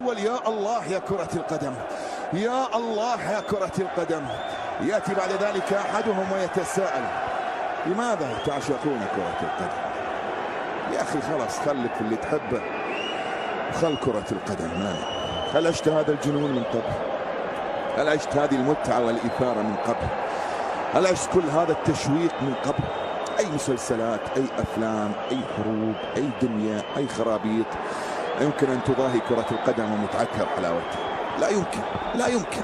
يا الله يا كرة القدم، يا الله يا كرة القدم. يأتي بعد ذلك أحدهم ويتساءل: لماذا تعشقون كرة القدم؟ يا أخي خلاص، خلك اللي تحبه وخل كرة القدم. هل عشت هذا الجنون من قبل؟ هل عشت هذه المتعة والإثارة من قبل؟ هل عشت كل هذا التشويق من قبل؟ أي مسلسلات، أي أفلام، أي حروب، أي دنيا، أي خرابيط يمكن أن تضاهي كرة القدم ومتعتها وحلاوتها؟ لا يمكن، لا يمكن.